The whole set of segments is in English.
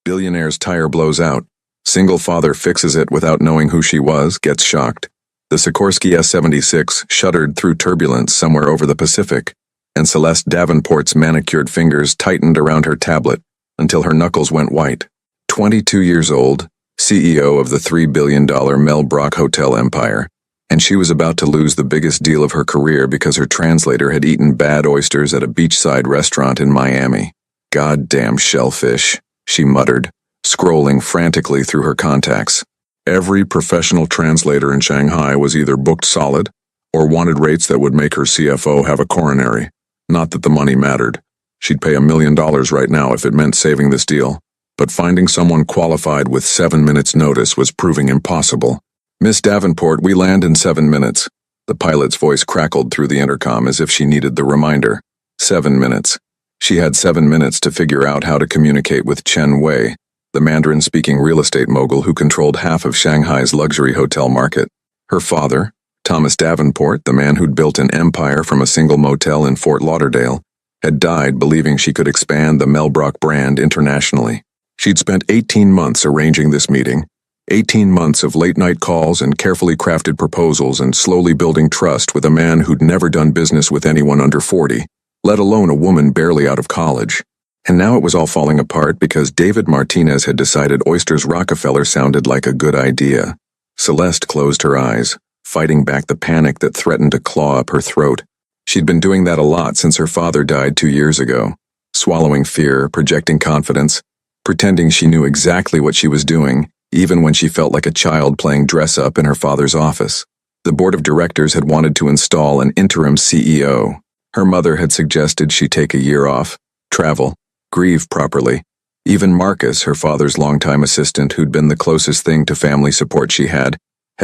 Billionaire's tire blows out. Single father fixes it without knowing who she was, gets shocked. The Sikorsky S-76 shuddered through turbulence somewhere over the Pacific, and Celeste Davenport's manicured fingers tightened around her tablet until her knuckles went white. 22 years old, CEO of the $3 billion Mel Brock hotel empire, and she was about to lose the biggest deal of her career because her translator had eaten bad oysters at a beachside restaurant in Miami. "Goddamn shellfish," she muttered, scrolling frantically through her contacts. Every professional translator in Shanghai was either booked solid or wanted rates that would make her CFO have a coronary. Not that the money mattered. She'd pay $1 million right now if it meant saving this deal. But finding someone qualified with 7 minutes' notice was proving impossible. "Miss Davenport, we land in 7 minutes." The pilot's voice crackled through the intercom as if she needed the reminder. 7 minutes. She had 7 minutes to figure out how to communicate with Chen Wei, the Mandarin-speaking real estate mogul who controlled half of Shanghai's luxury hotel market. Her father, Thomas Davenport, the man who'd built an empire from a single motel in Fort Lauderdale, had died believing she could expand the Mel Brock brand internationally. She'd spent 18 months arranging this meeting, 18 months of late-night calls and carefully crafted proposals and slowly building trust with a man who'd never done business with anyone under 40, let alone a woman barely out of college. And now it was all falling apart because David Martinez had decided Oysters Rockefeller sounded like a good idea. Celeste closed her eyes, fighting back the panic that threatened to claw up her throat. She'd been doing that a lot since her father died 2 years ago, swallowing fear, projecting confidence, pretending she knew exactly what she was doing, even when she felt like a child playing dress-up in her father's office. The board of directors had wanted to install an interim CEO. Her mother had suggested she take a year off, travel, grieve properly. Even Marcus, her father's longtime assistant who'd been the closest thing to family support she had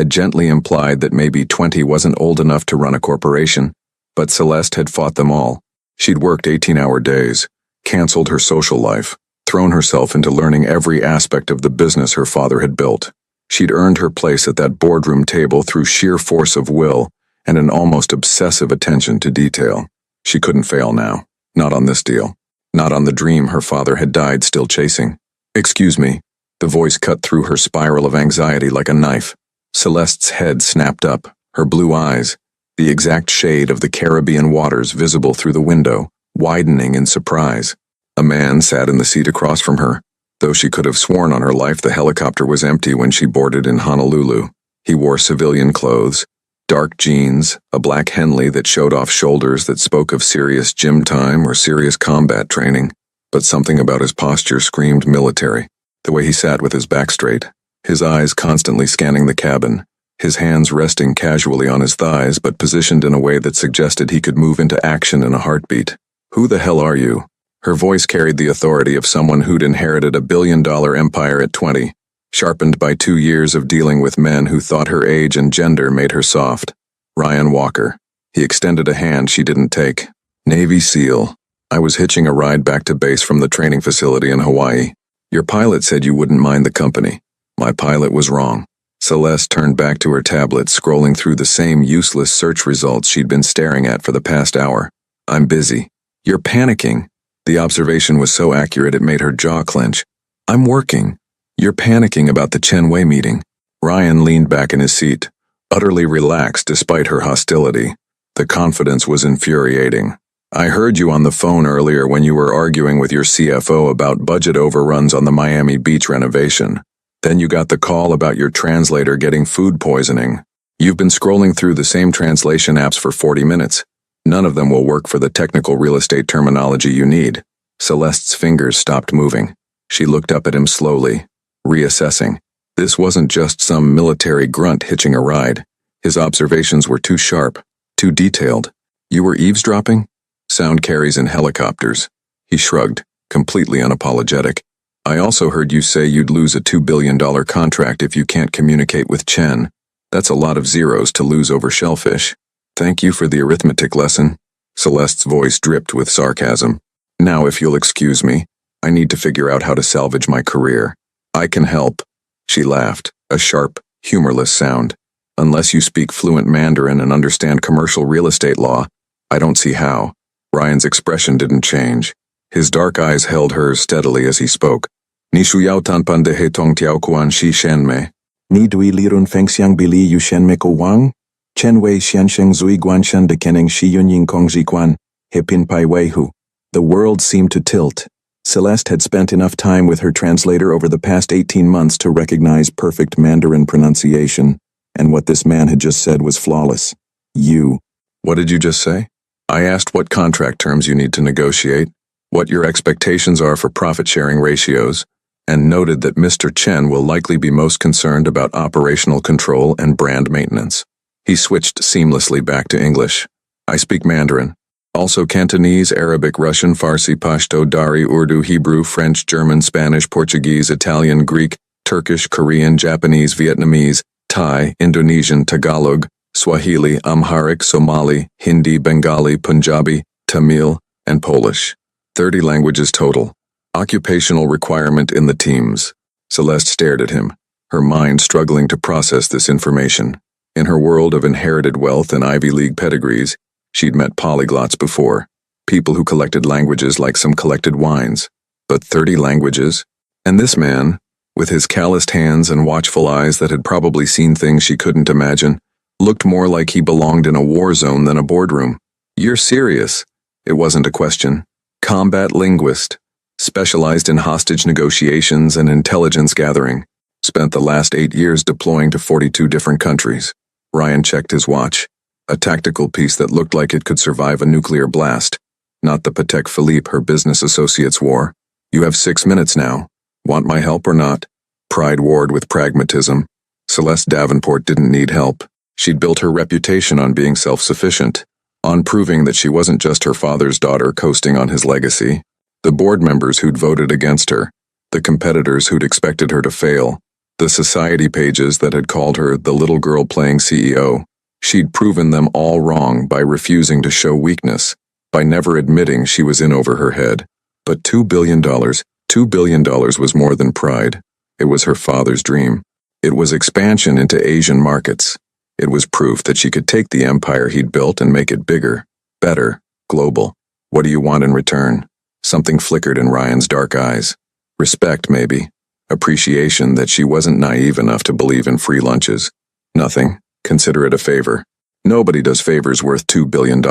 gently implied that maybe 20 wasn't old enough to run a corporation. But Celeste had fought them all. She'd worked 18-hour days, canceled her social life, thrown herself into learning every aspect of the business her father had built. She'd earned her place at that boardroom table through sheer force of will and an almost obsessive attention to detail. She couldn't fail now. Not on this deal. Not on the dream her father had died still chasing. "Excuse me." The voice cut through her spiral of anxiety like a knife. Celeste's head snapped up, her blue eyes, the exact shade of the Caribbean waters visible through the window, widening in surprise. A man sat in the seat across from her, though she could have sworn on her life the helicopter was empty when she boarded in Honolulu. He wore civilian clothes, dark jeans, a black Henley that showed off shoulders that spoke of serious gym time or serious combat training, but something about his posture screamed military. The way he sat with his back straight, his eyes constantly scanning the cabin, his hands resting casually on his thighs but positioned in a way that suggested he could move into action in a heartbeat. "Who the hell are you?" Her voice carried the authority of someone who'd inherited a billion-dollar empire at 20, sharpened by 2 years of dealing with men who thought her age and gender made her soft. "Ryan Walker." He extended a hand she didn't take. "Navy SEAL. I was hitching a ride back to base from the training facility in Hawaii. Your pilot said you wouldn't mind the company. My pilot was wrong." Celeste turned back to her tablet, scrolling through the same useless search results she'd been staring at for the past hour. "I'm busy." "You're panicking." The observation was so accurate it made her jaw clench. "I'm working." "You're panicking about the Chen Wei meeting." Ryan leaned back in his seat, utterly relaxed despite her hostility. The confidence was infuriating. "I heard you on the phone earlier when you were arguing with your CFO about budget overruns on the Miami Beach renovation. Then you got the call about your translator getting food poisoning. You've been scrolling through the same translation apps for 40 minutes. None of them will work for the technical real estate terminology you need." Celeste's fingers stopped moving. She looked up at him slowly, reassessing. This wasn't just some military grunt hitching a ride. His observations were too sharp, too detailed. "You were eavesdropping?" "Sound carries in helicopters." He shrugged, completely unapologetic. "I also heard you say you'd lose a $2 billion contract if you can't communicate with Chen. That's a lot of zeros to lose over shellfish." "Thank you for the arithmetic lesson." Celeste's voice dripped with sarcasm. "Now if you'll excuse me, I need to figure out how to salvage my career. I can help." She laughed, a sharp, humorless sound. "Unless you speak fluent Mandarin and understand commercial real estate law, I don't see how." Ryan's expression didn't change. His dark eyes held hers steadily as he spoke. Ni shuyao tanpan de he tong tiao kuan shi shenme. Ni dui lirun fengxiang bili yu shenme ko wang? Chen wei xiansheng zui guanshan de keneng shi yun ying kong ji quan, he pin pai wei hu. The world seemed to tilt. Celeste had spent enough time with her translator over the past 18 months to recognize perfect Mandarin pronunciation, and what this man had just said was flawless. You. What did you just say? I asked what contract terms you need to negotiate, what your expectations are for profit-sharing ratios, and noted that Mr. Chen will likely be most concerned about operational control and brand maintenance. He switched seamlessly back to English. I speak Mandarin. Also Cantonese, Arabic, Russian, Farsi, Pashto, Dari, Urdu, Hebrew, French, German, Spanish, Portuguese, Italian, Greek, Turkish, Korean, Japanese, Vietnamese, Thai, Indonesian, Tagalog, Swahili, Amharic, Somali, Hindi, Bengali, Punjabi, Tamil, and Polish. 30 languages total. Occupational requirement in the teams. Celeste stared at him, her mind struggling to process this information. In her world of inherited wealth and Ivy League pedigrees, she'd met polyglots before, people who collected languages like some collected wines. But 30 languages? And this man, with his calloused hands and watchful eyes that had probably seen things she couldn't imagine, looked more like he belonged in a war zone than a boardroom. You're serious? It wasn't a question. Combat linguist. Specialized in hostage negotiations and intelligence gathering. Spent the last 8 years deploying to 42 different countries. Ryan checked his watch. A tactical piece that looked like it could survive a nuclear blast. Not the Patek Philippe her business associates wore. You have 6 minutes now. Want my help or not? Pride warred with pragmatism. Celeste Davenport didn't need help. She'd built her reputation on being self-sufficient, on proving that she wasn't just her father's daughter coasting on his legacy. The board members who'd voted against her, the competitors who'd expected her to fail, the society pages that had called her the little girl playing CEO. She'd proven them all wrong by refusing to show weakness, by never admitting she was in over her head. But $2 billion was more than pride. It was her father's dream. It was expansion into Asian markets. It was proof that she could take the empire he'd built and make it bigger, better, global. What do you want in return? Something flickered in Ryan's dark eyes. Respect, maybe. Appreciation that she wasn't naive enough to believe in free lunches. Nothing. Consider it a favor. Nobody does favors worth $2 billion.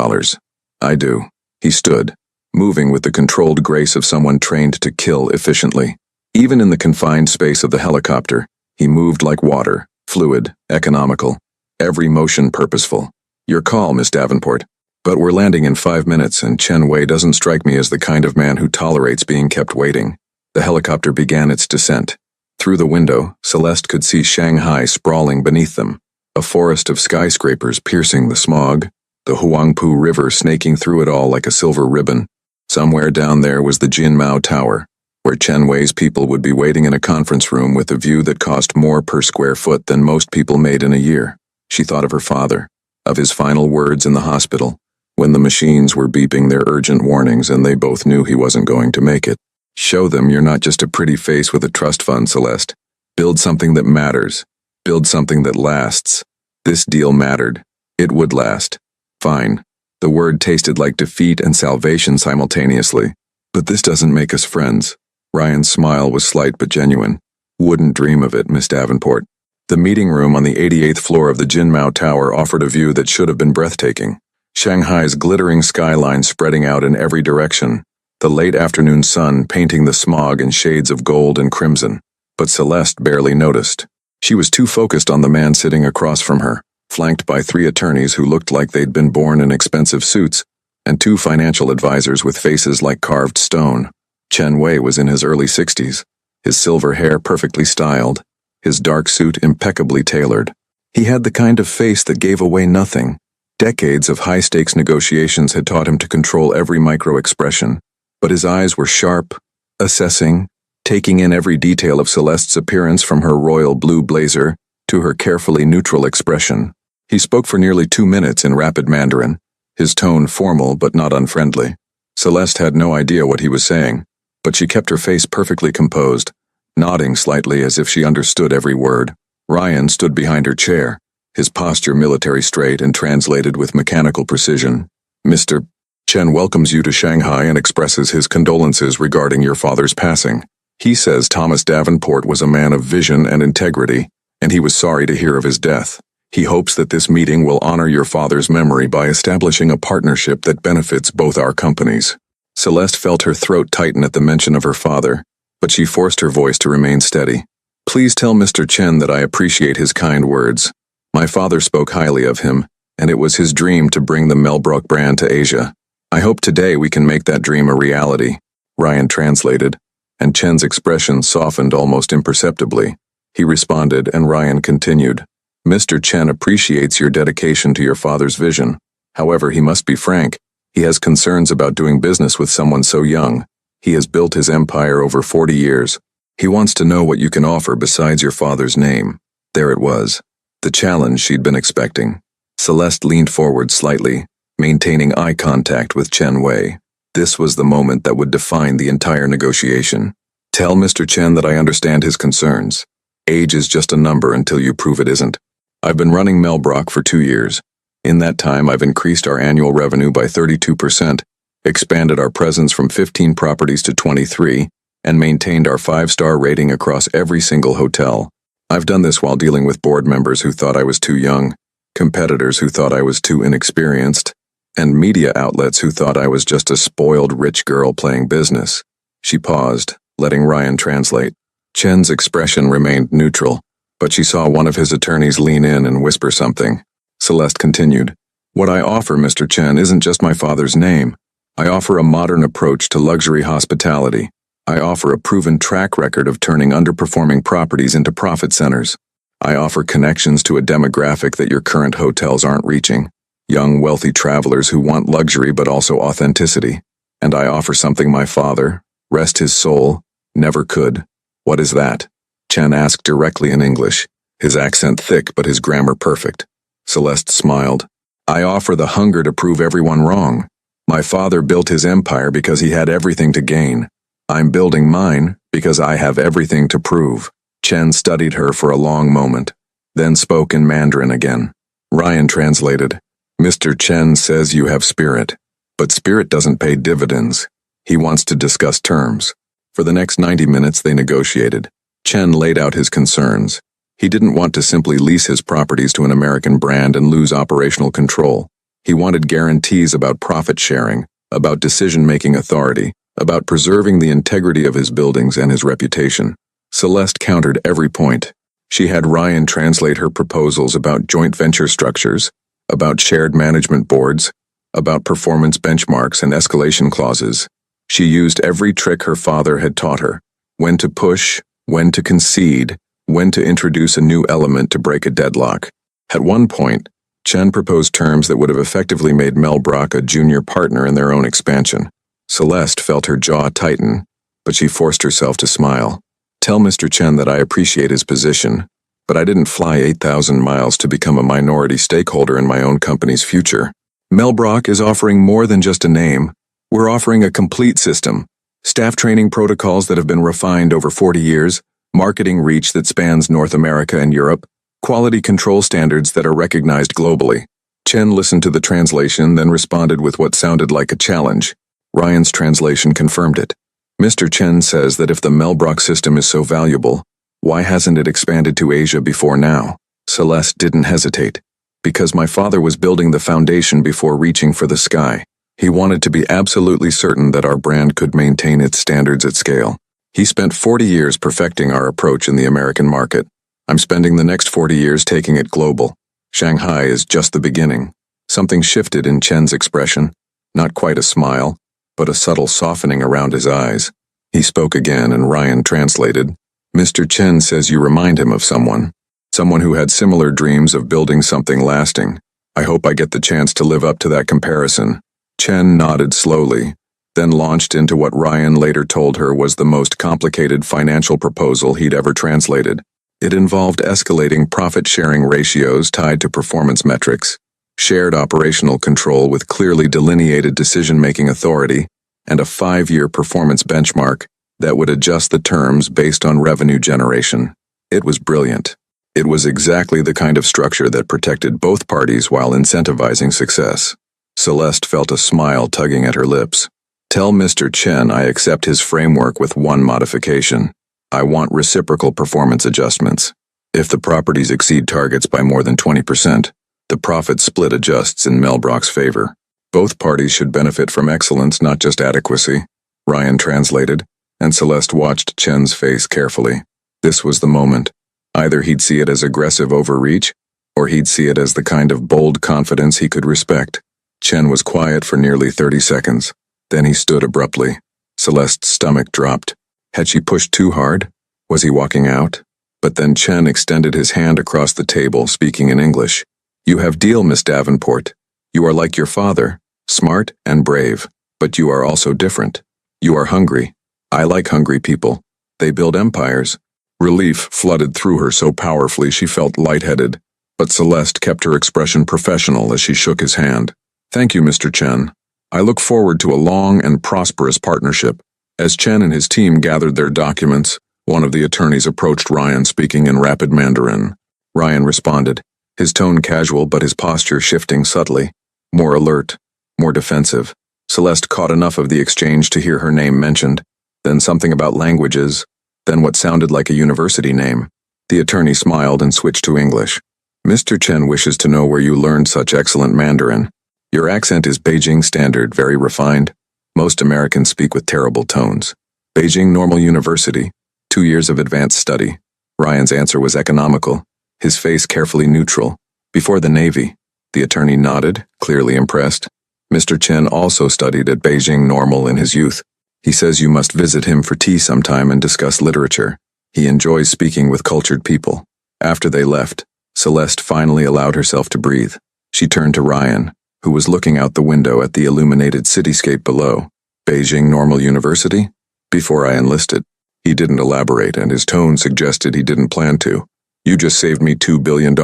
I do. He stood, moving with the controlled grace of someone trained to kill efficiently. Even in the confined space of the helicopter, he moved like water, fluid, economical. Every motion purposeful. Your call, Miss Davenport. But we're landing in 5 minutes, and Chen Wei doesn't strike me as the kind of man who tolerates being kept waiting. The helicopter began its descent. Through the window, Celeste could see Shanghai sprawling beneath them. A forest of skyscrapers piercing the smog, the Huangpu River snaking through it all like a silver ribbon. Somewhere down there was the Jinmao Tower, where Chen Wei's people would be waiting in a conference room with a view that cost more per square foot than most people made in a year. She thought of her father, of his final words in the hospital, when the machines were beeping their urgent warnings and they both knew he wasn't going to make it. Show them you're not just a pretty face with a trust fund, Celeste. Build something that matters. Build something that lasts. This deal mattered. It would last. Fine. The word tasted like defeat and salvation simultaneously. But this doesn't make us friends. Ryan's smile was slight but genuine. Wouldn't dream of it, Miss Davenport. The meeting room on the 88th floor of the Jinmao Tower offered a view that should have been breathtaking. Shanghai's glittering skyline spreading out in every direction, the late afternoon sun painting the smog in shades of gold and crimson. But Celeste barely noticed. She was too focused on the man sitting across from her, flanked by 3 attorneys who looked like they'd been born in expensive suits, and 2 financial advisors with faces like carved stone. Chen Wei was in his early 60s, his silver hair perfectly styled, his dark suit impeccably tailored. He had the kind of face that gave away nothing. Decades of high-stakes negotiations had taught him to control every micro-expression, but his eyes were sharp, assessing, taking in every detail of Celeste's appearance from her royal blue blazer to her carefully neutral expression. He spoke for nearly 2 minutes in rapid Mandarin, his tone formal but not unfriendly. Celeste had no idea what he was saying, but she kept her face perfectly composed, nodding slightly as if she understood every word. Ryan stood behind her chair, his posture military straight and translated with mechanical precision. Mr. Chen welcomes you to Shanghai and expresses his condolences regarding your father's passing. He says Thomas Davenport was a man of vision and integrity, and he was sorry to hear of his death. He hopes that this meeting will honor your father's memory by establishing a partnership that benefits both our companies. Celeste felt her throat tighten at the mention of her father, but she forced her voice to remain steady. Please tell Mr. Chen that I appreciate his kind words. My father spoke highly of him, and it was his dream to bring the Melbrook brand to Asia. I hope today we can make that dream a reality, Ryan translated, and Chen's expression softened almost imperceptibly. He responded, and Ryan continued. Mr. Chen appreciates your dedication to your father's vision. However, he must be frank. He has concerns about doing business with someone so young. He has built his empire over 40 years. He wants to know what you can offer besides your father's name. There it was. The challenge she'd been expecting. Celeste leaned forward slightly, maintaining eye contact with Chen Wei. This was the moment that would define the entire negotiation. Tell Mr. Chen that I understand his concerns. Age is just a number until you prove it isn't. I've been running Melbrook for 2 years. In that time, I've increased our annual revenue by 32%, expanded our presence from 15 properties to 23, and maintained our 5-star rating across every single hotel. I've done this while dealing with board members who thought I was too young, competitors who thought I was too inexperienced, and media outlets who thought I was just a spoiled rich girl playing business. She paused, letting Ryan translate. Chen's expression remained neutral, but she saw one of his attorneys lean in and whisper something. Celeste continued. What I offer, Mr. Chen, isn't just my father's name. I offer a modern approach to luxury hospitality. I offer a proven track record of turning underperforming properties into profit centers. I offer connections to a demographic that your current hotels aren't reaching. Young, wealthy travelers who want luxury but also authenticity. And I offer something my father, rest his soul, never could. What is that? Chen asked directly in English, his accent thick but his grammar perfect. Celeste smiled. I offer the hunger to prove everyone wrong. My father built his empire because he had everything to gain. I'm building mine because I have everything to prove. Chen studied her for a long moment, then spoke in Mandarin again. Ryan translated. Mr. Chen says you have spirit, but spirit doesn't pay dividends. He wants to discuss terms. For the next 90 minutes they negotiated. Chen laid out his concerns. He didn't want to simply lease his properties to an American brand and lose operational control. He wanted guarantees about profit sharing, about decision-making authority, about preserving the integrity of his buildings and his reputation. Celeste countered every point. She had Ryan translate her proposals about joint venture structures, about shared management boards, about performance benchmarks and escalation clauses. She used every trick her father had taught her. When to push, when to concede, when to introduce a new element to break a deadlock. At one point, Chen proposed terms that would have effectively made Melbrook a junior partner in their own expansion. Celeste felt her jaw tighten, but she forced herself to smile. Tell Mr. Chen that I appreciate his position, but I didn't fly 8,000 miles to become a minority stakeholder in my own company's future. Melbrook is offering more than just a name. We're offering a complete system. Staff training protocols that have been refined over 40 years, marketing reach that spans North America and Europe, quality control standards that are recognized globally. Chen listened to the translation, then responded with what sounded like a challenge. Ryan's translation confirmed it. Mr. Chen says that if the Melbrook system is so valuable, why hasn't it expanded to Asia before now? Celeste didn't hesitate. Because my father was building the foundation before reaching for the sky. He wanted to be absolutely certain that our brand could maintain its standards at scale. He spent 40 years perfecting our approach in the American market. I'm spending the next 40 years taking it global. Shanghai is just the beginning. Something shifted in Chen's expression. Not quite a smile, but a subtle softening around his eyes. He spoke again and Ryan translated. Mr. Chen says you remind him of someone. Someone who had similar dreams of building something lasting. I hope I get the chance to live up to that comparison. Chen nodded slowly, then launched into what Ryan later told her was the most complicated financial proposal he'd ever translated. It involved escalating profit-sharing ratios tied to performance metrics, shared operational control with clearly delineated decision-making authority, and a 5-year performance benchmark that would adjust the terms based on revenue generation. It was brilliant. It was exactly the kind of structure that protected both parties while incentivizing success. Celeste felt a smile tugging at her lips. Tell Mr. Chen I accept his framework with one modification. I want reciprocal performance adjustments. If the properties exceed targets by more than 20%, the profit split adjusts in Melbrock's favor. Both parties should benefit from excellence, not just adequacy. Ryan translated, and Celeste watched Chen's face carefully. This was the moment. Either he'd see it as aggressive overreach, or he'd see it as the kind of bold confidence he could respect. Chen was quiet for nearly 30 seconds. Then he stood abruptly. Celeste's stomach dropped. Had she pushed too hard? Was he walking out? But then Chen extended his hand across the table, speaking in English. You have deal, Miss Davenport. You are like your father, smart and brave, but you are also different. You are hungry. I like hungry people. They build empires. Relief flooded through her so powerfully she felt lightheaded, but Celeste kept her expression professional as she shook his hand. Thank you, Mr. Chen. I look forward to a long and prosperous partnership. As Chen and his team gathered their documents, one of the attorneys approached Ryan, speaking in rapid Mandarin. Ryan responded, his tone casual but his posture shifting subtly. More alert, more defensive. Celeste caught enough of the exchange to hear her name mentioned, then something about languages, then what sounded like a university name. The attorney smiled and switched to English. Mr. Chen wishes to know where you learned such excellent Mandarin. Your accent is Beijing standard, very refined. Most Americans speak with terrible tones. Beijing Normal University, 2 years of advanced study. Ryan's answer was economical, his face carefully neutral. Before the Navy. The attorney nodded, clearly impressed. Mr. Chen also studied at Beijing Normal in his youth. He says you must visit him for tea sometime and discuss literature. He enjoys speaking with cultured people. After they left, Celeste finally allowed herself to breathe. She turned to Ryan, who was looking out the window at the illuminated cityscape below. Beijing Normal University? Before I enlisted. He didn't elaborate, and his tone suggested he didn't plan to. You just saved me $2 billion.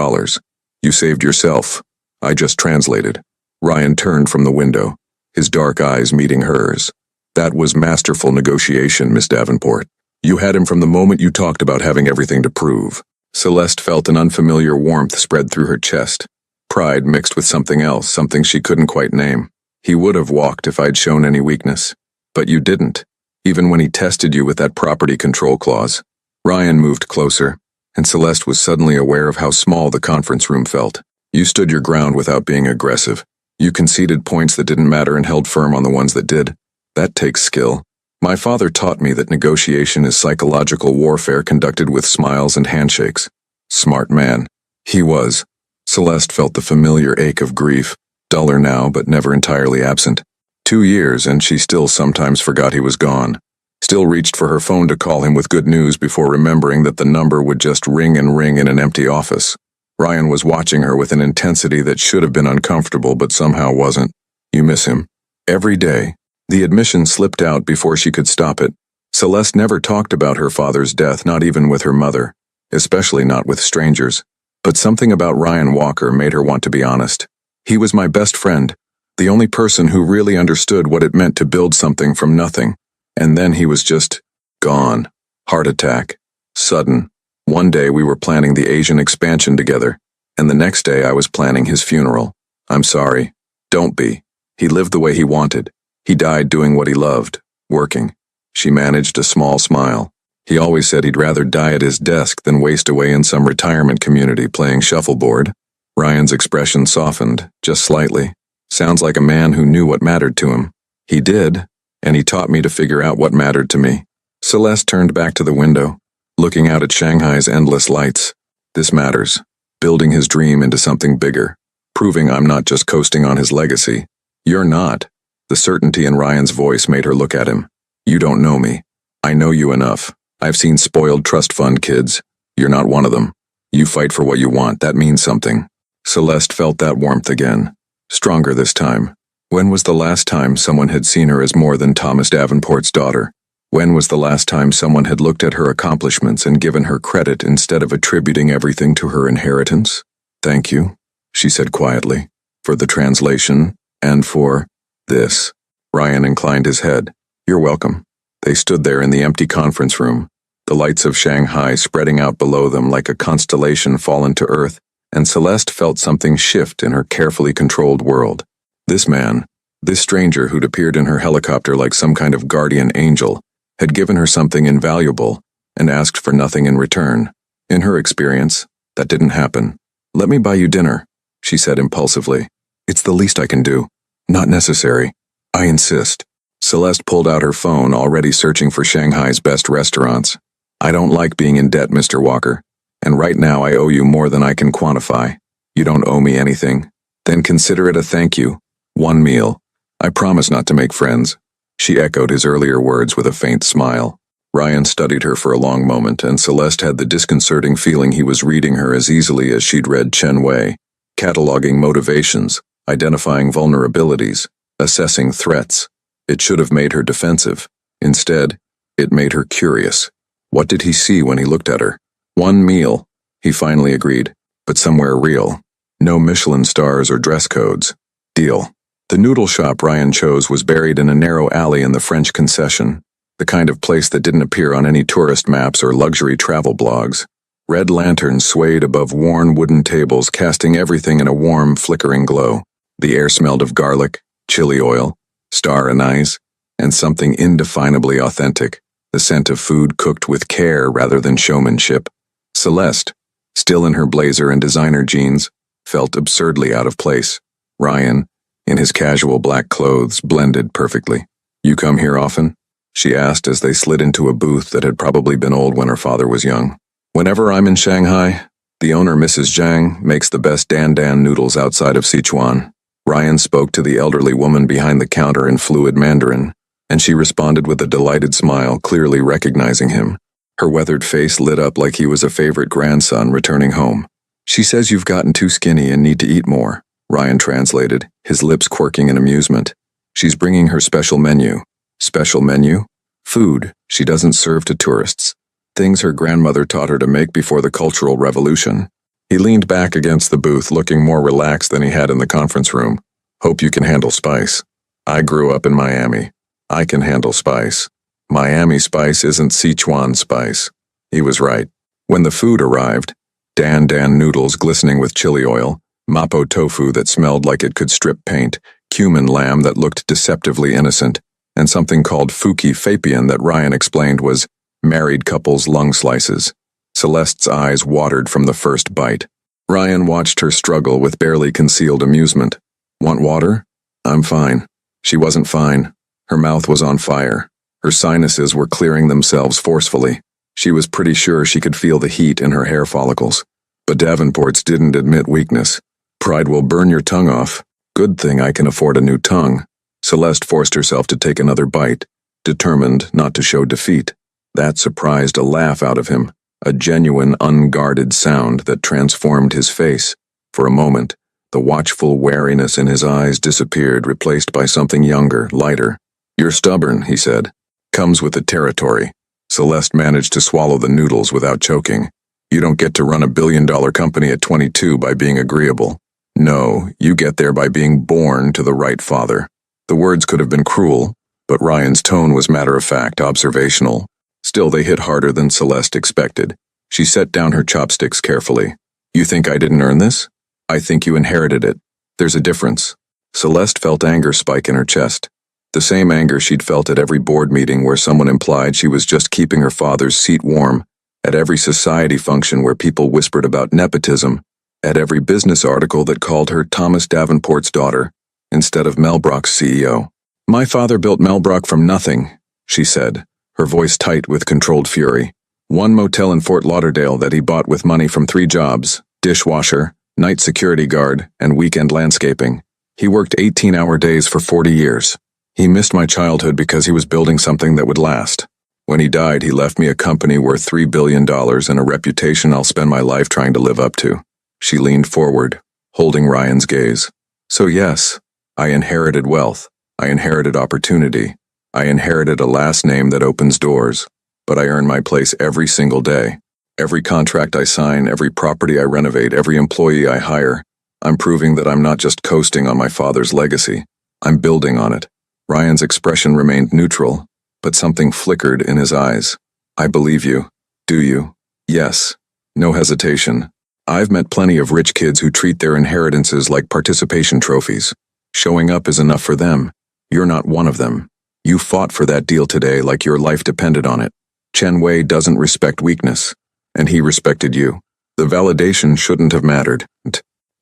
You saved yourself. I just translated. Ryan turned from the window, his dark eyes meeting hers. That was masterful negotiation, Miss Davenport. You had him from the moment you talked about having everything to prove. Celeste felt an unfamiliar warmth spread through her chest. Pride mixed with something else, something she couldn't quite name. He would have walked if I'd shown any weakness. But you didn't, even when he tested you with that property control clause. Ryan moved closer, and Celeste was suddenly aware of how small the conference room felt. You stood your ground without being aggressive. You conceded points that didn't matter and held firm on the ones that did. That takes skill. My father taught me that negotiation is psychological warfare conducted with smiles and handshakes. Smart man. He was. Celeste felt the familiar ache of grief, duller now but never entirely absent. 2 years and she still sometimes forgot he was gone. Still reached for her phone to call him with good news before remembering that the number would just ring and ring in an empty office. Ryan was watching her with an intensity that should have been uncomfortable but somehow wasn't. You miss him. Every day. The admission slipped out before she could stop it. Celeste never talked about her father's death, not even with her mother, especially not with strangers. But something about Ryan Walker made her want to be honest. He was my best friend, the only person who really understood what it meant to build something from nothing. And then he was just gone. Heart attack. Sudden. One day we were planning the Asian expansion together, and the next day I was planning his funeral. I'm sorry. Don't be. He lived the way he wanted. He died doing what he loved, working. She managed a small smile. He always said he'd rather die at his desk than waste away in some retirement community playing shuffleboard. Ryan's expression softened, just slightly. Sounds like a man who knew what mattered to him. He did, and he taught me to figure out what mattered to me. Celeste turned back to the window, looking out at Shanghai's endless lights. This matters. Building his dream into something bigger. Proving I'm not just coasting on his legacy. You're not. The certainty in Ryan's voice made her look at him. You don't know me. I know you enough. I've seen spoiled trust fund kids. You're not one of them. You fight for what you want. That means something. Celeste felt that warmth again. Stronger this time. When was the last time someone had seen her as more than Thomas Davenport's daughter? When was the last time someone had looked at her accomplishments and given her credit instead of attributing everything to her inheritance? Thank you, she said quietly, for the translation, and for this. Ryan inclined his head. You're welcome. They stood there in the empty conference room, the lights of Shanghai spreading out below them like a constellation fallen to earth, and Celeste felt something shift in her carefully controlled world. This man, This stranger who'd appeared in her helicopter like some kind of guardian angel had given her something invaluable and asked for nothing in return. In her experience, that didn't happen. "Let me buy you dinner," she said impulsively. "It's the least I can do." "Not necessary. I insist." Celeste pulled out her phone, already searching for Shanghai's best restaurants. "I don't like being in debt, Mr. Walker, and right now I owe you more than I can quantify. You don't owe me anything. Then consider it a thank you. One meal. I promise not to make friends." She echoed his earlier words with a faint smile. Ryan studied her for a long moment, and Celeste had the disconcerting feeling he was reading her as easily as she'd read Chen Wei, cataloging motivations, identifying vulnerabilities, assessing threats. It should have made her defensive. Instead, it made her curious. What did he see when he looked at her? One meal, he finally agreed, but somewhere real. No Michelin stars or dress codes. Deal. The noodle shop Ryan chose was buried in a narrow alley in the French concession, the kind of place that didn't appear on any tourist maps or luxury travel blogs. Red lanterns swayed above worn wooden tables, casting everything in a warm, flickering glow. The air smelled of garlic, chili oil, star anise, and something indefinably authentic, the scent of food cooked with care rather than showmanship. Celeste, still in her blazer and designer jeans, felt absurdly out of place. Ryan, in his casual black clothes, blended perfectly. "You come here often?" she asked as they slid into a booth that had probably been old when her father was young. "Whenever I'm in Shanghai, the owner, Mrs. Zhang, makes the best Dan Dan noodles outside of Sichuan." Ryan spoke to the elderly woman behind the counter in fluid Mandarin, and she responded with a delighted smile, clearly recognizing him. Her weathered face lit up like he was a favorite grandson returning home. "She says you've gotten too skinny and need to eat more," Ryan translated, his lips quirking in amusement. "She's bringing her special menu." "Special menu?" "Food she doesn't serve to tourists. Things her grandmother taught her to make before the Cultural Revolution." He leaned back against the booth, looking more relaxed than he had in the conference room. "Hope you can handle spice. I grew up in Miami. I can handle spice. Miami spice isn't Sichuan spice." He was right. When the food arrived, Dan Dan noodles glistening with chili oil, mapo tofu that smelled like it could strip paint, cumin lamb that looked deceptively innocent, and something called fuki fapian that Ryan explained was married couples' lung slices. Celeste's eyes watered from the first bite. Ryan watched her struggle with barely concealed amusement. "Want water?" "I'm fine." She wasn't fine. Her mouth was on fire. Her sinuses were clearing themselves forcefully. She was pretty sure she could feel the heat in her hair follicles. But Davenport's didn't admit weakness. "Pride will burn your tongue off. Good thing I can afford a new tongue." Celeste forced herself to take another bite, determined not to show defeat. That surprised a laugh out of him, a genuine, unguarded sound that transformed his face. For a moment, the watchful wariness in his eyes disappeared, replaced by something younger, lighter. "You're stubborn," he said. "Comes with the territory." Celeste managed to swallow the noodles without choking. "You don't get to run a billion-dollar company at 22 by being agreeable. No, you get there by being born to the right father." The words could have been cruel, but Ryan's tone was matter-of-fact, observational. Still, they hit harder than Celeste expected. She set down her chopsticks carefully. "You think I didn't earn this? I think you inherited it. There's a difference." Celeste felt anger spike in her chest. The same anger she'd felt at every board meeting where someone implied she was just keeping her father's seat warm, at every society function where people whispered about nepotism, at every business article that called her Thomas Davenport's daughter, instead of Mel Brock's CEO. "My father built Mel Brock from nothing," she said, her voice tight with controlled fury. "One motel in Fort Lauderdale that he bought with money from 3 jobs, dishwasher, night security guard, and weekend landscaping. He worked 18-hour days for 40 years. He missed my childhood because he was building something that would last. When he died, he left me a company worth $3 billion and a reputation I'll spend my life trying to live up to." She leaned forward, holding Ryan's gaze. "So yes, I inherited wealth. I inherited opportunity. I inherited a last name that opens doors. But I earn my place every single day. Every contract I sign, every property I renovate, every employee I hire, I'm proving that I'm not just coasting on my father's legacy. I'm building on it." Ryan's expression remained neutral, but something flickered in his eyes. "I believe you. Do you?" "Yes." No hesitation. "I've met plenty of rich kids who treat their inheritances like participation trophies. Showing up is enough for them. You're not one of them. You fought for that deal today like your life depended on it. Chen Wei doesn't respect weakness, and he respected you. The validation shouldn't have mattered.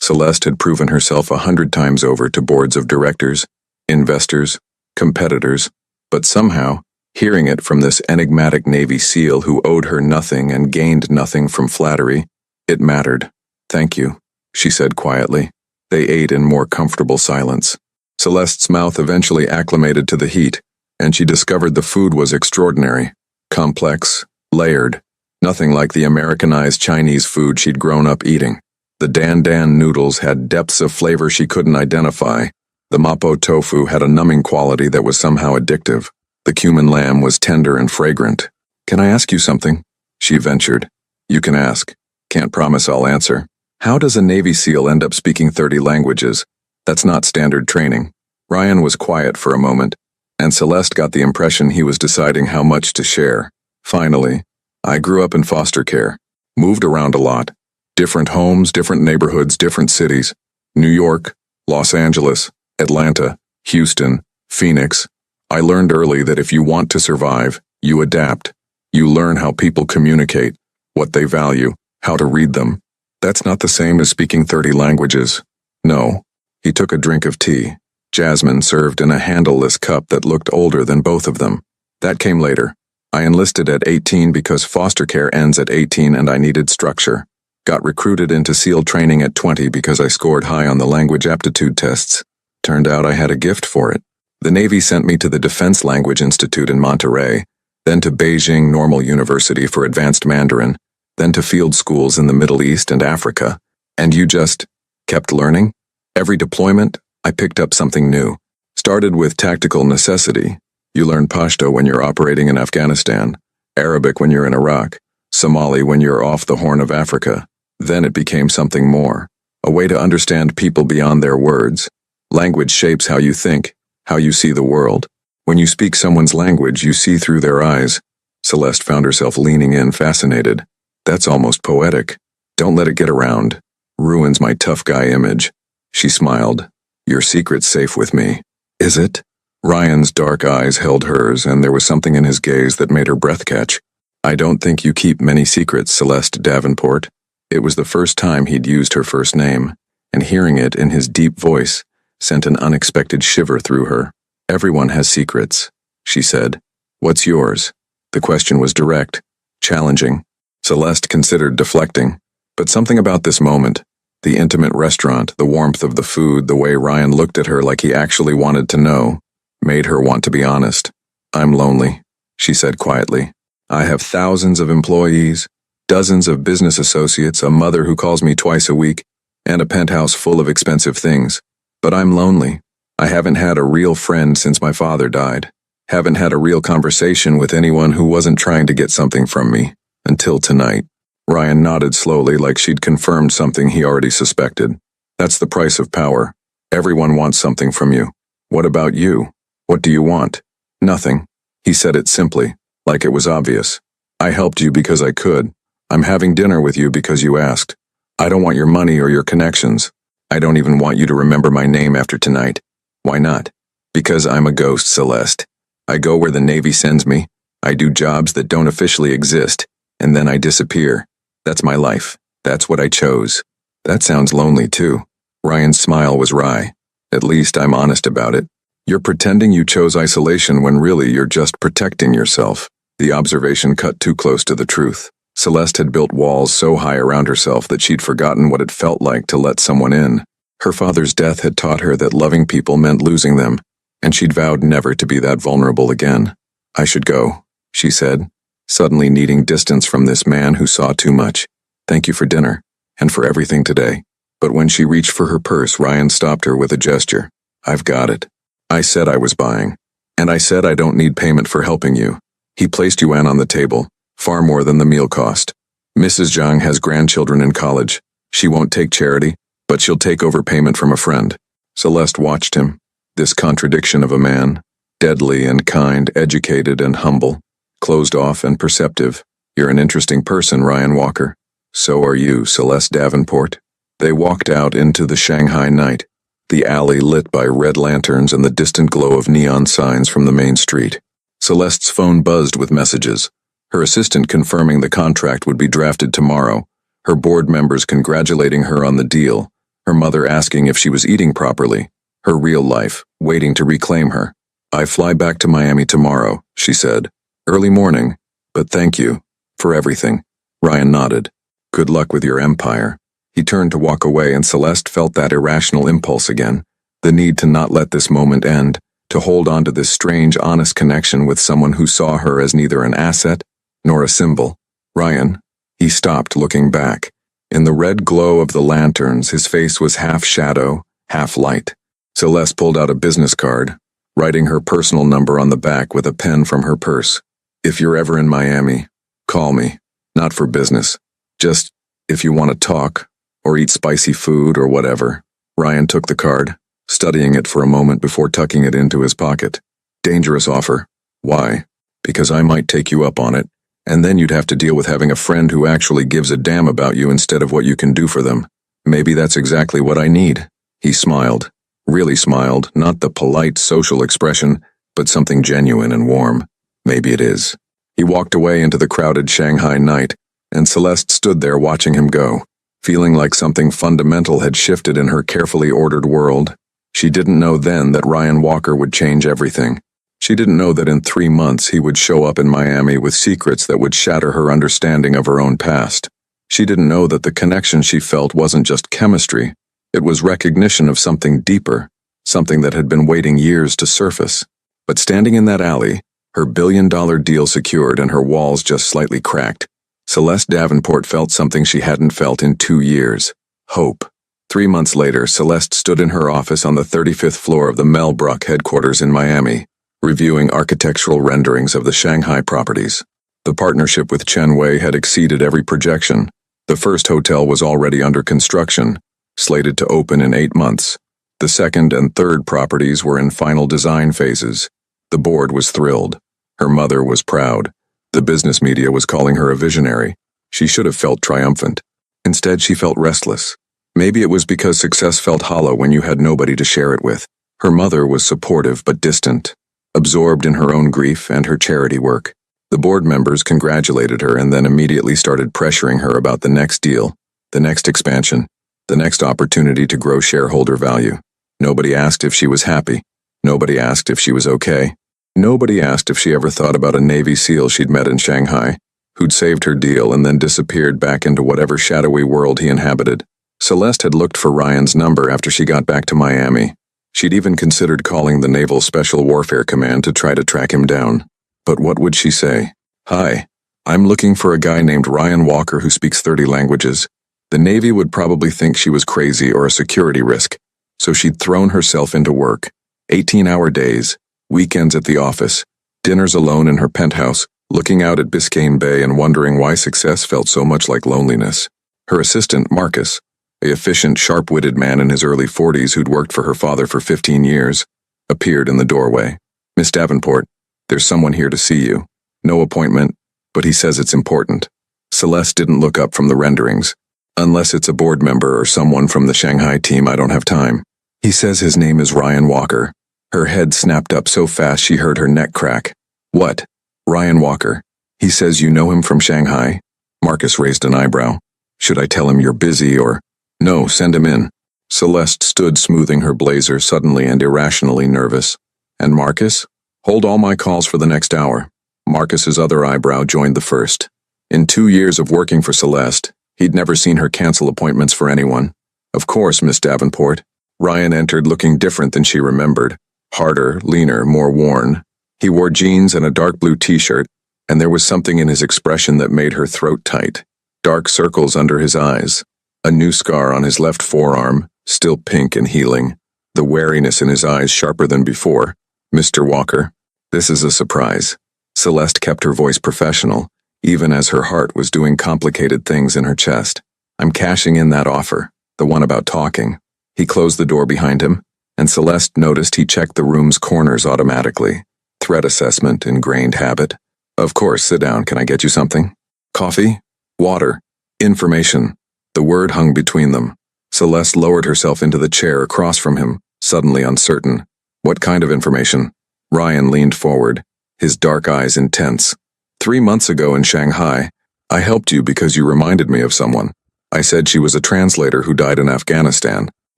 Celeste had proven herself 100 times over to boards of directors, investors, competitors, but somehow, hearing it from this enigmatic Navy SEAL who owed her nothing and gained nothing from flattery, it mattered. "Thank you," she said quietly. They ate in more comfortable silence. Celeste's mouth eventually acclimated to the heat, and she discovered the food was extraordinary, complex, layered, nothing like the Americanized Chinese food she'd grown up eating. The Dan Dan noodles had depths of flavor she couldn't identify. The mapo tofu had a numbing quality that was somehow addictive. The cumin lamb was tender and fragrant. "Can I ask you something?" she ventured. "You can ask. Can't promise I'll answer." How does a Navy SEAL end up speaking 30 languages? That's not standard training. Ryan was quiet for a moment, and Celeste got the impression he was deciding how much to share. Finally, "I grew up in foster care. Moved around a lot. Different homes, different neighborhoods, different cities. New York, Los Angeles, Atlanta, Houston, Phoenix. I learned early that if you want to survive, you adapt. You learn how people communicate, what they value, how to read them. That's not the same as speaking 30 languages. No." He took a drink of tea, jasmine served in a handleless cup that looked older than both of them. "That came later. I enlisted at 18 because foster care ends at 18 and I needed structure. Got recruited into SEAL training at 20 because I scored high on the language aptitude tests. Turned out I had a gift for it. The Navy sent me to the Defense Language Institute in Monterey, then to Beijing Normal University for Advanced Mandarin, then to field schools in the Middle East and Africa. And you just kept learning? Every deployment, I picked up something new. Started with tactical necessity. You learn Pashto when you're operating in Afghanistan, Arabic when you're in Iraq, Somali when you're off the Horn of Africa. Then it became something more, a way to understand people beyond their words. Language shapes how you think, how you see the world. When you speak someone's language, you see through their eyes. Celeste found herself leaning in, fascinated. That's almost poetic. Don't let it get around. Ruins my tough guy image. She smiled. Your secret's safe with me. Is it? Ryan's dark eyes held hers, and there was something in his gaze that made her breath catch. I don't think you keep many secrets, Celeste Davenport. It was the first time he'd used her first name, and hearing it in his deep voice sent an unexpected shiver through her. Everyone has secrets, she said. What's yours? The question was direct, challenging. Celeste considered deflecting, but something about this moment, the intimate restaurant, the warmth of the food, the way Ryan looked at her like he actually wanted to know, made her want to be honest. I'm lonely, she said quietly. I have thousands of employees, dozens of business associates, a mother who calls me twice a week, and a penthouse full of expensive things. But I'm lonely. I haven't had a real friend since my father died. Haven't had a real conversation with anyone who wasn't trying to get something from me. Until tonight. Ryan nodded slowly like she'd confirmed something he already suspected. That's the price of power. Everyone wants something from you. What about you? What do you want? Nothing. He said it simply, like it was obvious. I helped you because I could. I'm having dinner with you because you asked. I don't want your money or your connections. I don't even want you to remember my name after tonight. Why not? Because I'm a ghost, Celeste. I go where the Navy sends me. I do jobs that don't officially exist, and then I disappear. That's my life. That's what I chose. That sounds lonely too. Ryan's smile was wry. At least I'm honest about it. You're pretending you chose isolation when really you're just protecting yourself. The observation cut too close to the truth. Celeste had built walls so high around herself that she'd forgotten what it felt like to let someone in. Her father's death had taught her that loving people meant losing them, and she'd vowed never to be that vulnerable again. I should go, she said, suddenly needing distance from this man who saw too much. Thank you for dinner, and for everything today. But when she reached for her purse, Ryan stopped her with a gesture. I've got it. I said I was buying. And I said I don't need payment for helping you. He placed yuan on the table, far more than the meal cost. Mrs. Zhang has grandchildren in college. She won't take charity, but she'll take overpayment from a friend. Celeste watched him. This contradiction of a man, deadly and kind, educated and humble, closed off and perceptive. You're an interesting person, Ryan Walker. So are you, Celeste Davenport. They walked out into the Shanghai night. the alley lit by red lanterns and the distant glow of neon signs from the main street. Celeste's phone buzzed with messages. Her assistant confirming the contract would be drafted tomorrow, her board members congratulating her on the deal, her mother asking if she was eating properly, her real life waiting to reclaim her. "I fly back to Miami tomorrow," she said. "Early morning, but thank you for everything." Ryan nodded. "Good luck with your empire." He turned to walk away, and Celeste felt that irrational impulse again, the need to not let this moment end, to hold on to this strange, honest connection with someone who saw her as neither an asset nor a symbol. "Ryan." He stopped, looking back. In the red glow of the lanterns, his face was half shadow, half light. Celeste pulled out a business card, writing her personal number on the back with a pen from her purse. "If you're ever in Miami, call me. Not for business. Just if you want to talk, or eat spicy food or whatever." Ryan took the card, studying it for a moment before tucking it into his pocket. "Dangerous offer." "Why?" "Because I might take you up on it, and then you'd have to deal with having a friend who actually gives a damn about you instead of what you can do for them. Maybe that's exactly what I need." He smiled. Really smiled, not the polite social expression, but something genuine and warm. "Maybe it is." He walked away into the crowded Shanghai night, and Celeste stood there watching him go, feeling like something fundamental had shifted in her carefully ordered world. She didn't know then that Ryan Walker would change everything. She didn't know that in 3 months he would show up in Miami with secrets that would shatter her understanding of her own past. She didn't know that the connection she felt wasn't just chemistry. It was recognition of something deeper, something that had been waiting years to surface. But standing in that alley, her billion-dollar deal secured and her walls just slightly cracked, Celeste Davenport felt something she hadn't felt in 2 years. Hope. 3 months later, Celeste stood in her office on the 35th floor of the Mel Bruck headquarters in Miami, reviewing architectural renderings of the Shanghai properties. The partnership with Chen Wei had exceeded every projection. The first hotel was already under construction, slated to open in 8 months. The second and third properties were in final design phases. The board was thrilled. Her mother was proud. The business media was calling her a visionary. She should have felt triumphant. Instead, she felt restless. Maybe it was because success felt hollow when you had nobody to share it with. Her mother was supportive but distant, absorbed in her own grief and her charity work. The board members congratulated her and then immediately started pressuring her about the next deal, the next expansion, the next opportunity to grow shareholder value. Nobody asked if she was happy. Nobody asked if she was okay. Nobody asked if she ever thought about a Navy SEAL she'd met in Shanghai, who'd saved her deal and then disappeared back into whatever shadowy world he inhabited. Celeste had looked for Ryan's number after she got back to Miami. She'd even considered calling the Naval Special Warfare Command to try to track him down. But what would she say? "Hi, I'm looking for a guy named Ryan Walker who speaks 30 languages. The Navy would probably think she was crazy or a security risk, so she'd thrown herself into work. 18-hour days, weekends at the office, dinners alone in her penthouse, looking out at Biscayne Bay and wondering why success felt so much like loneliness. Her assistant, Marcus, a efficient, sharp-witted man in his early 40s who'd worked for her father for 15 years, appeared in the doorway. "Miss Davenport, there's someone here to see you. No appointment, but he says it's important." Celeste didn't look up from the renderings. "Unless it's a board member or someone from the Shanghai team, I don't have time. He says his name is Ryan Walker." Her head snapped up so fast she heard her neck crack. "What? Ryan Walker? He says you know him from Shanghai?" Marcus raised an eyebrow. "Should I tell him you're busy or—" "No, send him in." Celeste stood smoothing her blazer, suddenly and irrationally nervous. "And Marcus? Hold all my calls for the next hour." Marcus's other eyebrow joined the first. In 2 years of working for Celeste, he'd never seen her cancel appointments for anyone. "Of course, Miss Davenport." Ryan entered looking different than she remembered. Harder, leaner, more worn. He wore jeans and a dark blue t-shirt, and there was something in his expression that made her throat tight. Dark circles under his eyes. A new scar on his left forearm, still pink and healing. The wariness in his eyes sharper than before. "Mr. Walker, this is a surprise." Celeste kept her voice professional, even as her heart was doing complicated things in her chest. "I'm cashing in that offer, the one about talking." He closed the door behind him, and Celeste noticed he checked the room's corners automatically. Threat assessment, ingrained habit. "Of course, sit down. Can I get you something?" "Coffee? Water? Information?" The word hung between them. Celeste lowered herself into the chair across from him, suddenly uncertain. What kind of information? Ryan leaned forward, his dark eyes intense. 3 months ago in Shanghai, I helped you because you reminded me of someone. I said she was a translator who died in Afghanistan.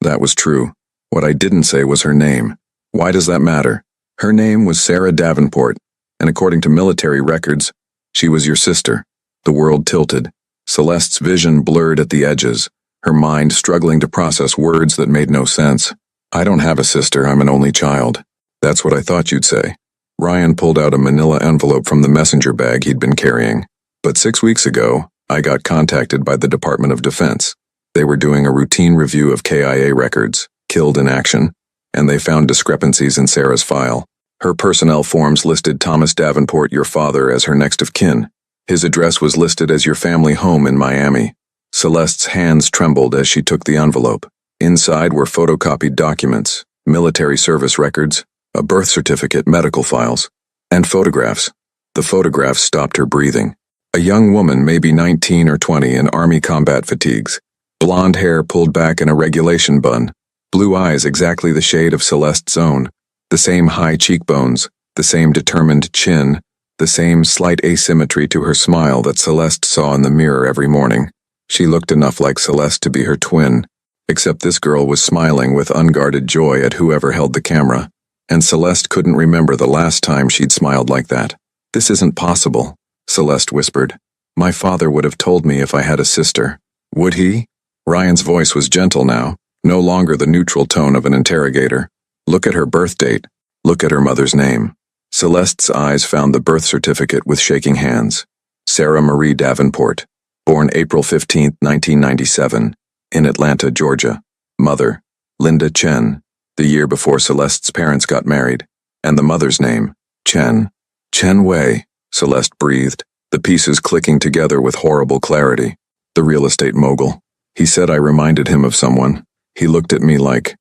That was true. What I didn't say was her name. Why does that matter? Her name was Sarah Davenport, and according to military records, she was your sister. The world tilted. Celeste's vision blurred at the edges, her mind struggling to process words that made no sense. I don't have a sister, I'm an only child. That's what I thought you'd say. Ryan pulled out a manila envelope from the messenger bag he'd been carrying. But 6 weeks ago, I got contacted by the Department of Defense. They were doing a routine review of KIA records, killed in action, and they found discrepancies in Sarah's file. Her personnel forms listed Thomas Davenport, your father, as her next of kin. His address was listed as your family home in Miami. Celeste's hands trembled as she took the envelope. Inside were photocopied documents, military service records, a birth certificate, medical files, and photographs. The photographs stopped her breathing. A young woman, maybe 19 or 20, in army combat fatigues. Blonde hair pulled back in a regulation bun. Blue eyes exactly the shade of Celeste's own. The same high cheekbones, the same determined chin, the same slight asymmetry to her smile that Celeste saw in the mirror every morning. She looked enough like Celeste to be her twin, except this girl was smiling with unguarded joy at whoever held the camera, and Celeste couldn't remember the last time she'd smiled like that. This isn't possible, Celeste whispered. My father would have told me if I had a sister. Would he? Ryan's voice was gentle now, no longer the neutral tone of an interrogator. Look at her birth date. Look at her mother's name. Celeste's eyes found the birth certificate with shaking hands. Sarah Marie Davenport, born April 15, 1997, in Atlanta, Georgia. Mother, Linda Chen, the year before Celeste's parents got married. And the mother's name, Chen. Chen Wei, Celeste breathed, the pieces clicking together with horrible clarity. The real estate mogul. He said I reminded him of someone. He looked at me like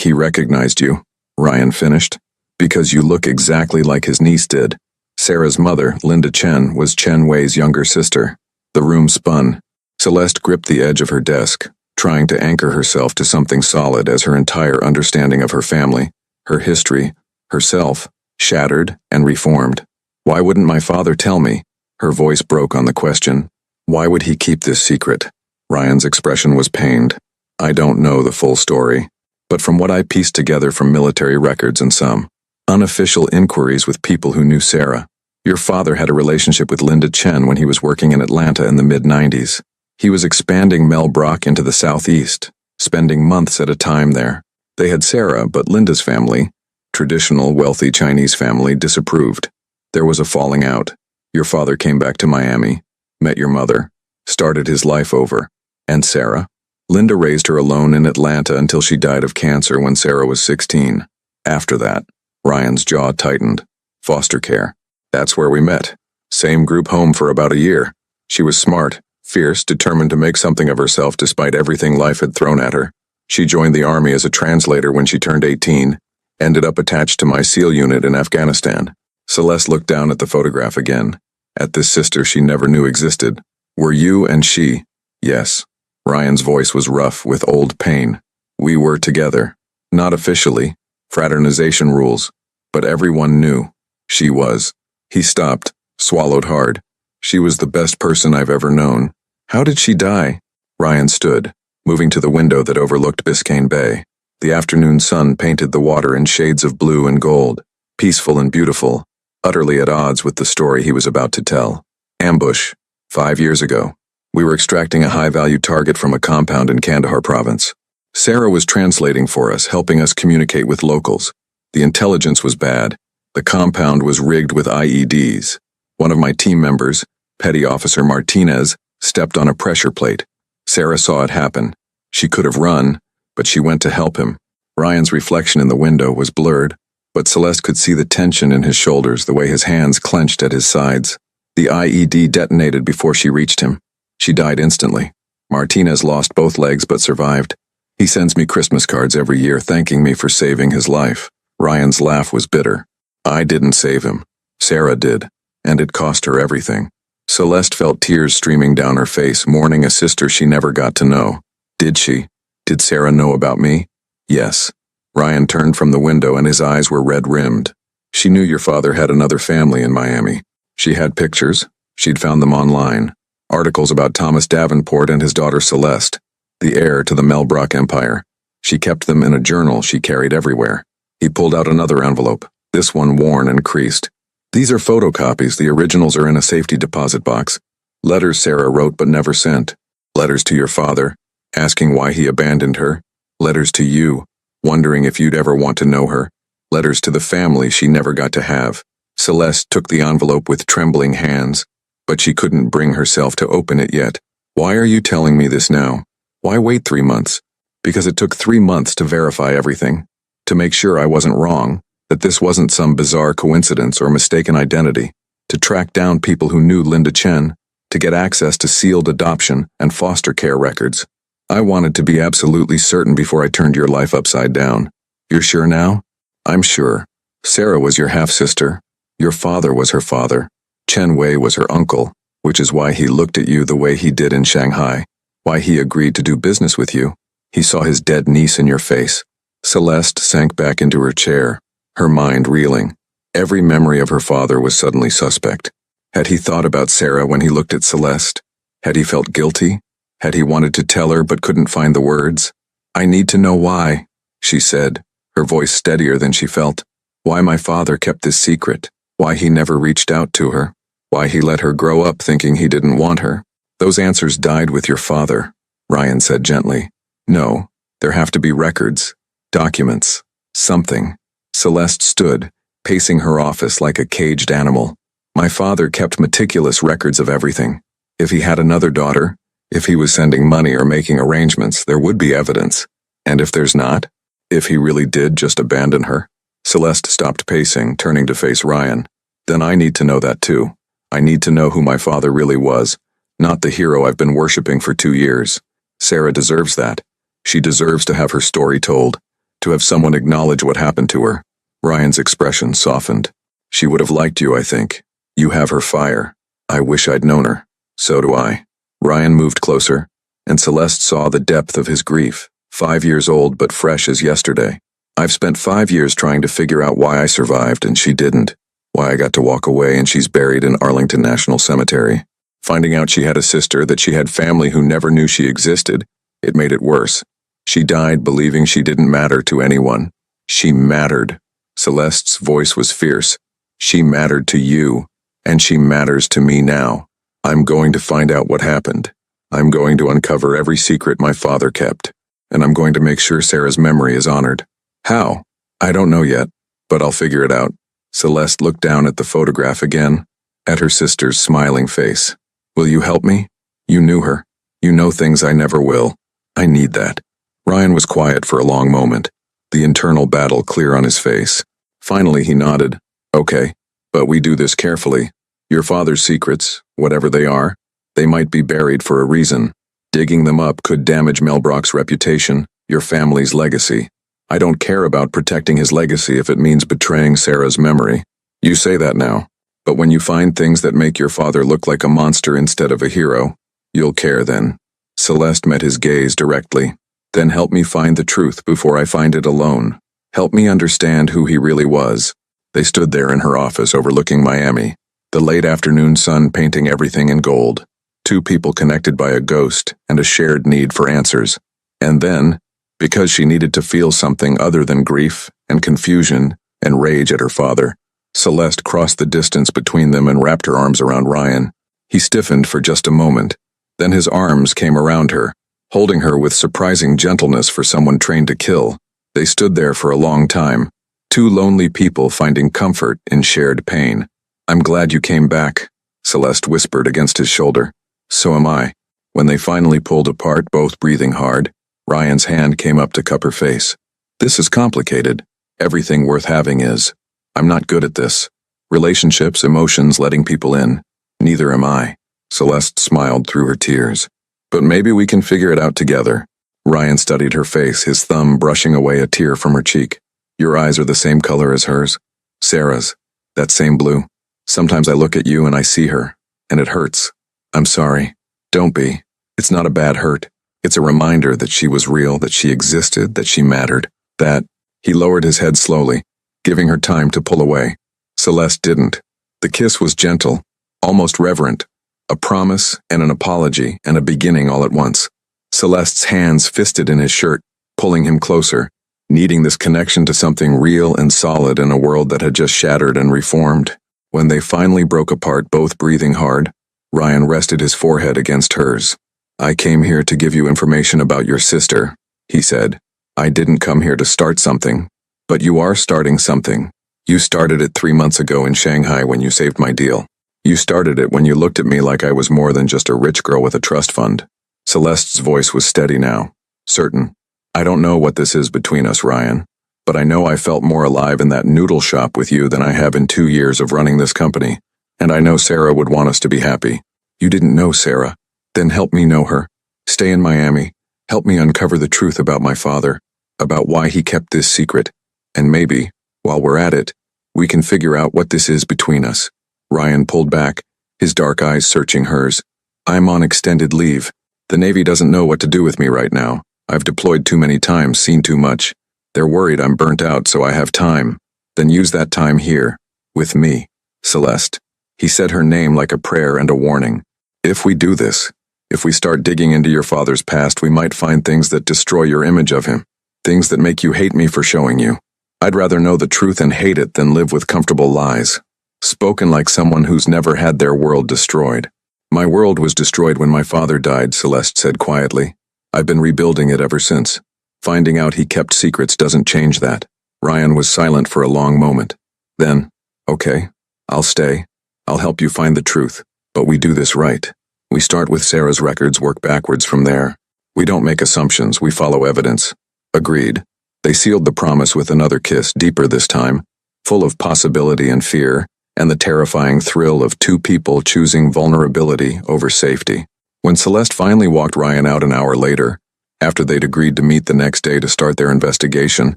he recognized you, Ryan finished. Because you look exactly like his niece did. Sarah's mother, Linda Chen, was Chen Wei's younger sister. The room spun. Celeste gripped the edge of her desk, trying to anchor herself to something solid as her entire understanding of her family, her history, herself, shattered and reformed. Why wouldn't my father tell me? Her voice broke on the question. Why would he keep this secret? Ryan's expression was pained. I don't know the full story, but from what I pieced together from military records and some unofficial inquiries with people who knew Sarah, your father had a relationship with Linda Chen when he was working in Atlanta in the mid-90s. He was expanding Mel Brock into the southeast, spending months at a time there. They had Sarah, but Linda's family, traditional wealthy Chinese family, disapproved. There was a falling out. Your father came back to Miami, met your mother, started his life over. And Sarah? Linda raised her alone in Atlanta until she died of cancer when Sarah was 16. After that, Ryan's jaw tightened. Foster care. That's where we met. Same group home for about a year. She was smart, fierce, determined to make something of herself despite everything life had thrown at her. She joined the army as a translator when she turned 18, ended up attached to my SEAL unit in Afghanistan. Celeste looked down at the photograph again, at this sister she never knew existed. Were you and she? Yes. Ryan's voice was rough with old pain. We were together. Not officially. Fraternization rules. But everyone knew. She was. He stopped, swallowed hard. She was the best person I've ever known. How did she die? Ryan stood, moving to the window that overlooked Biscayne Bay. The afternoon sun painted the water in shades of blue and gold, peaceful and beautiful, utterly at odds with the story he was about to tell. Ambush. 5 years ago. We were extracting a high-value target from a compound in Kandahar province. Sarah was translating for us, helping us communicate with locals. The intelligence was bad. The compound was rigged with IEDs. One of my team members, Petty Officer Martinez, stepped on a pressure plate. Sarah saw it happen. She could have run, but she went to help him. Ryan's reflection in the window was blurred, but Celeste could see the tension in his shoulders, the way his hands clenched at his sides. The IED detonated before she reached him. She died instantly. Martinez lost both legs but survived. He sends me Christmas cards every year thanking me for saving his life. Ryan's laugh was bitter. I didn't save him. Sarah did, and it cost her everything. Celeste felt tears streaming down her face, mourning a sister she never got to know. Did she? Did Sarah know about me? Yes. Ryan turned from the window and his eyes were red-rimmed. She knew your father had another family in Miami. She had pictures. She'd found them online. Articles about Thomas Davenport and his daughter Celeste, the heir to the Melbrook empire. She kept them in a journal she carried everywhere. He pulled out another envelope, this one worn and creased. These are photocopies. The originals are in a safety deposit box. Letters Sarah wrote but never sent. Letters to your father, asking why he abandoned her. Letters to you, wondering if you'd ever want to know her. Letters to the family she never got to have. Celeste took the envelope with trembling hands, but she couldn't bring herself to open it yet. Why are you telling me this now? Why wait 3 months? Because it took 3 months to verify everything, to make sure I wasn't wrong, that this wasn't some bizarre coincidence or mistaken identity, to track down people who knew Linda Chen, to get access to sealed adoption and foster care records. I wanted to be absolutely certain before I turned your life upside down. You're sure now? I'm sure. Sarah was your half-sister. Your father was her father. Chen Wei was her uncle, which is why he looked at you the way he did in Shanghai, why he agreed to do business with you. He saw his dead niece in your face. Celeste sank back into her chair, her mind reeling. Every memory of her father was suddenly suspect. Had he thought about Sarah when he looked at Celeste? Had he felt guilty? Had he wanted to tell her but couldn't find the words? I need to know why, she said, her voice steadier than she felt. Why my father kept this secret. Why he never reached out to her. Why he let her grow up thinking he didn't want her. Those answers died with your father, Ryan said gently. No, there have to be records, documents, something. Celeste stood, pacing her office like a caged animal. My father kept meticulous records of everything. If he had another daughter, if he was sending money or making arrangements, there would be evidence. And if there's not? If he really did just abandon her? Celeste stopped pacing, turning to face Ryan. Then I need to know that too. I need to know who my father really was, not the hero I've been worshipping for 2 years. Sarah deserves that. She deserves to have her story told, to have someone acknowledge what happened to her. Ryan's expression softened. She would have liked you, I think. You have her fire. I wish I'd known her. So do I. Ryan moved closer, and Celeste saw the depth of his grief. 5 years old but fresh as yesterday. I've spent 5 years trying to figure out why I survived and she didn't. Why I got to walk away and she's buried in Arlington National Cemetery. Finding out she had a sister, that she had family who never knew she existed, it made it worse. She died believing she didn't matter to anyone. She mattered. Celeste's voice was fierce. She mattered to you, and she matters to me now. I'm going to find out what happened. I'm going to uncover every secret my father kept, and I'm going to make sure Sarah's memory is honored. How? I don't know yet, but I'll figure it out. Celeste looked down at the photograph again, at her sister's smiling face. Will you help me? You knew her. You know things I never will. I need that. Ryan was quiet for a long moment, the internal battle clear on his face. Finally he nodded. Okay, but we do this carefully. Your father's secrets, whatever they are, they might be buried for a reason. Digging them up could damage Melbrook's reputation, your family's legacy. I don't care about protecting his legacy if it means betraying Sarah's memory. You say that now. But when you find things that make your father look like a monster instead of a hero, you'll care then. Celeste met his gaze directly. Then help me find the truth before I find it alone. Help me understand who he really was. They stood there in her office overlooking Miami, the late afternoon sun painting everything in gold. Two people connected by a ghost and a shared need for answers. And then, because she needed to feel something other than grief and confusion and rage at her father, Celeste crossed the distance between them and wrapped her arms around Ryan. He stiffened for just a moment. Then his arms came around her, holding her with surprising gentleness for someone trained to kill. They stood there for a long time, two lonely people finding comfort in shared pain. I'm glad you came back, Celeste whispered against his shoulder. So am I. When they finally pulled apart, both breathing hard, Ryan's hand came up to cup her face. This is complicated. Everything worth having is. I'm not good at this. Relationships, emotions, letting people in. Neither am I. Celeste smiled through her tears. But maybe we can figure it out together. Ryan studied her face, his thumb brushing away a tear from her cheek. Your eyes are the same color as hers. Sarah's. That same blue. Sometimes I look at you and I see her, and it hurts. I'm sorry. Don't be. It's not a bad hurt. It's a reminder that she was real, that she existed, that she mattered, that... He lowered his head slowly, giving her time to pull away. Celeste didn't. The kiss was gentle, almost reverent, a promise and an apology and a beginning all at once. Celeste's hands fisted in his shirt, pulling him closer, needing this connection to something real and solid in a world that had just shattered and reformed. When they finally broke apart, both breathing hard, Ryan rested his forehead against hers. "I came here to give you information about your sister," he said. "I didn't come here to start something, but you are starting something. You started it 3 months ago in Shanghai when you saved my deal. You started it when you looked at me like I was more than just a rich girl with a trust fund." Celeste's voice was steady now, certain. "I don't know what this is between us, Ryan, but I know I felt more alive in that noodle shop with you than I have in 2 years of running this company, and I know Sarah would want us to be happy. You didn't know Sarah. Then help me know her. Stay in Miami. Help me uncover the truth about my father, about why he kept this secret, and maybe, while we're at it, we can figure out what this is between us." Ryan pulled back, his dark eyes searching hers. "I'm on extended leave. The Navy doesn't know what to do with me right now. I've deployed too many times, seen too much. They're worried I'm burnt out, so I have time. Then use that time here, with me, Celeste." He said her name like a prayer and a warning. "If we do this, if we start digging into your father's past, we might find things that destroy your image of him, things that make you hate me for showing you. I'd rather know the truth and hate it than live with comfortable lies." Spoken like someone who's never had their world destroyed. "My world was destroyed when my father died," Celeste said quietly. "I've been rebuilding it ever since. Finding out he kept secrets doesn't change that." Ryan was silent for a long moment. Then, "Okay, I'll stay. I'll help you find the truth. But we do this right. We start with Sarah's records, work backwards from there. We don't make assumptions, we follow evidence." Agreed. They sealed the promise with another kiss, deeper this time, full of possibility and fear, and the terrifying thrill of two people choosing vulnerability over safety. When Celeste finally walked Ryan out an hour later, after they'd agreed to meet the next day to start their investigation,